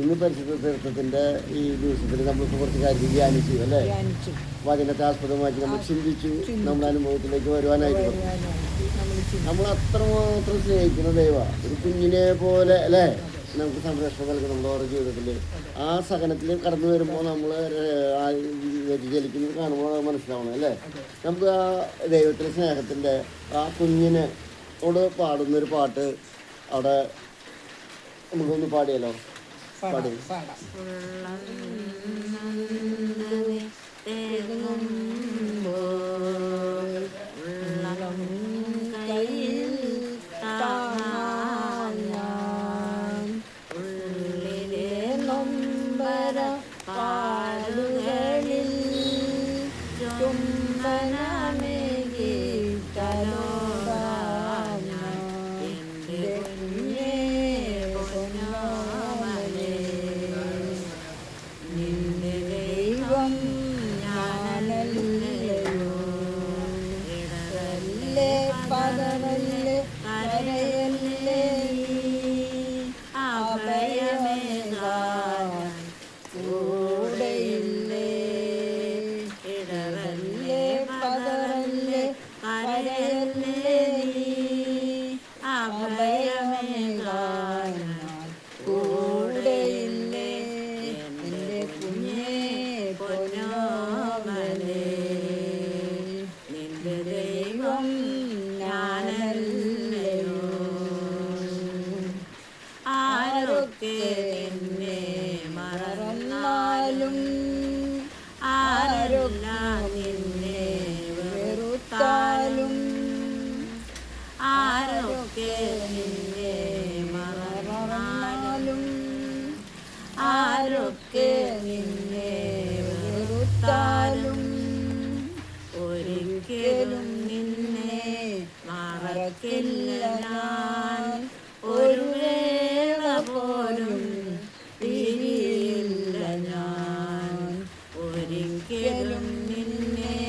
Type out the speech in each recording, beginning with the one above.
ഇന്ന് പരിശുദ്ധ തീർത്ഥത്തിൻ്റെ ഈ ദിവസത്തിൽ നമ്മളിപ്പോൾ കുറച്ച് കാര്യത്തിൽ ധ്യാനിച്ചു അല്ലേ? വചനത്തെ ആസ്പദമാക്കി നമ്മൾ ചിന്തിച്ചു, നമ്മുടെ അനുഭവത്തിലേക്ക് വരുവാനായിട്ട് നമ്മൾ അത്രമാത്രം സ്നേഹിക്കുന്ന ദൈവം ഒരു കുഞ്ഞിനെ പോലെ അല്ലേ നമുക്ക് സംരക്ഷണം നൽകും നമ്മുടെ ഓരോ ജീവിതത്തിൽ. ആ സഹനത്തിൽ കടന്നു വരുമ്പോൾ നമ്മൾ വ്യതിചലിക്കുന്നത് കാണുമ്പോൾ മനസ്സിലാവണം അല്ലേ? നമുക്ക് ആ ദൈവത്തിൻ്റെ സ്നേഹത്തിൻ്റെ ആ കുഞ്ഞിനോട് പാടുന്നൊരു പാട്ട് അവിടെ നമുക്കൊന്ന് പാടിയല്ലോ. പാടി ഒരിക്കലും നിന്നെ മറക്കില്ല ഞാൻ, ഒരു വേള പോലും പിരിയില്ല ഞാൻ. ഒരിക്കലും നിന്നെ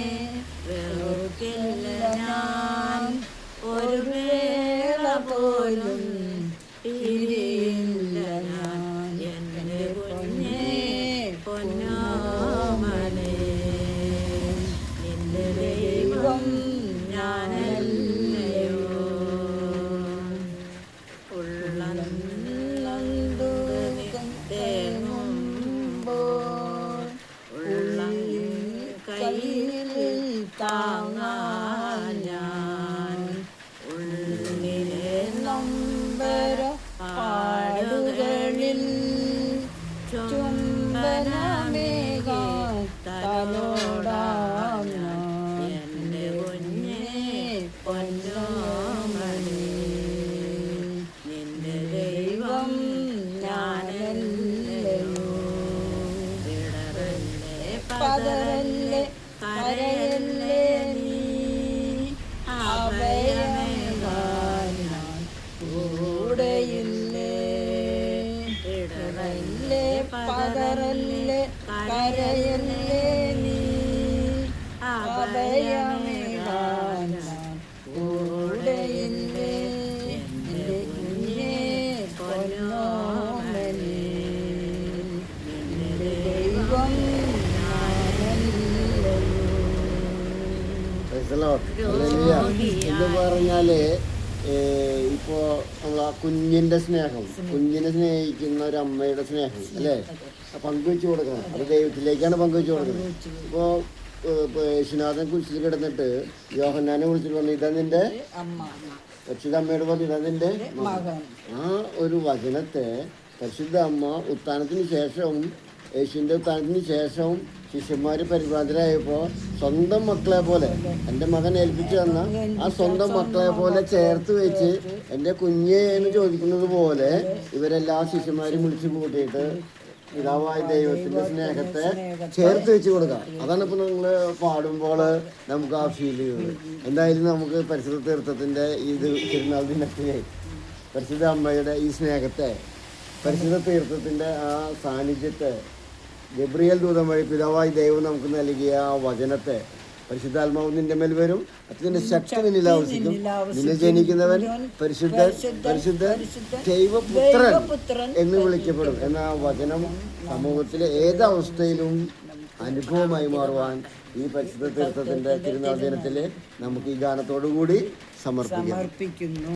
വെറുക്കില്ല ഞാൻ, ഒരു വേള പോലും പിരിയില്ല ഞാൻ. എൻ്റെ കുഞ്ഞേ പൊന്നോമനേ, നിന്റെ ദൈവം ഞാനല്ലയോ. ഉള്ളം തേങ്ങുമ്പോൾ ഉള്ളം കയ്യിൽ താങ്ങാൻ ഞാൻ, ഉള്ളിലെ നൊമ്പര പാടുകളിൽ ചുംബനമേകാൻ തലോടാം ഞാൻ. എൻ്റെ കുഞ്ഞേ പൊന്നോമനേ, നിന്റെ ദൈവം ഞാനല്ലയോ. ഇടറല്ലേ പതറല്ലേ കരയല്ലേ നീ, അഭയമേകാൻ ഞാൻ കൂടെയില്ലേ. ഇടറല്ലേ പതറല്ലേ കരയല്ലേ നീ, അഭയമേകാൻ ഞാൻ കൂടെയില്ലേ. എൻ്റെ കുഞ്ഞേ പൊന്നോമനേ, നിന്റെ ദൈവം ഞാനല്ലയോ. എന്ന് പറഞ്ഞാല് ഇപ്പോ നമ്മൾ ആ കുഞ്ഞിന്റെ സ്നേഹം, കുഞ്ഞിനെ സ്നേഹിക്കുന്ന ഒരു അമ്മയുടെ സ്നേഹം അല്ലേ പങ്കുവെച്ചു കൊടുക്കണം. അത് ദൈവത്തിലേക്കാണ് പങ്കുവെച്ചു കൊടുക്കുന്നത്. ഇപ്പോൾ യേശുനാഥൻ കുരിശിൽ കിടന്നിട്ട് യോഹന്നാനെ വിളിച്ചിട്ട് പറഞ്ഞു ഇതാ നിന്റെ പരിശുദ്ധ അമ്മയോട് പറഞ്ഞു ഇതാ നിന്റെ മകൻ. ആ ഒരു വചനത്തെ പരിശുദ്ധ അമ്മ ഉത്ഥാനത്തിന് ശേഷവും യേശുവിൻ്റെ ഉത്ഥാനത്തിന് ശേഷവും ശിഷ്യന്മാർ പരിഭ്രാന്തരായപ്പോൾ സ്വന്തം മക്കളെ പോലെ എൻ്റെ മകൻ ഏൽപ്പിച്ചു തന്ന ആ സ്വന്തം മക്കളെ പോലെ ചേർത്ത് വെച്ച് എൻ്റെ കുഞ്ഞെ എന്ന് ചോദിക്കുന്നത് പോലെ ഇവരെല്ലാ ശിഷ്യന്മാരും വിളിച്ചു കൂട്ടിയിട്ട് പിതാവായ ദൈവത്തിൻ്റെ സ്നേഹത്തെ ചേർത്ത് വെച്ച് കൊടുക്കുക. അതാണ് ഇപ്പോൾ നിങ്ങൾ പാടുമ്പോൾ നമുക്ക് ആ ഫീൽ ചെയ്യുന്നത്. എന്തായാലും നമുക്ക് പരിശുദ്ധ തീർത്ഥത്തിൻ്റെ ഇത് തിരുനാൾ ദിനത്തിലെ പരിശുദ്ധ അമ്മയുടെ ഈ സ്നേഹത്തെ, പരിശുദ്ധ തീർത്ഥത്തിൻ്റെ ആ സാന്നിധ്യത്തെ, ഗബ്രിയേൽ ദൂതൻ വഴി പിതാവായി ദൈവം നമുക്ക് നൽകിയ ആ വചനത്തെ പരിശുദ്ധാത്മാവ് നിന്റെ മേൽ വരും, അത്യന്റെ ശക്തി നിന്നിൽ ആവസിക്കും. നിന്നെ ജനിക്കുന്നവൻ പരിശുദ്ധൻ പരിശുദ്ധൻ ദൈവപുത്രൻ എന്ന് വിളിക്കപ്പെടും എന്ന വചനം സമൂഹത്തിലെ ഏതവസ്ഥയിലും അനുഭവമായി മാറുവാൻ ഈ പരിശുദ്ധ തീർത്ഥത്തിന്റെ തിരുനാൾ ദിനത്തില് നമുക്ക് ഈ ഗാനത്തോടു കൂടി സമർപ്പിക്കുന്നു.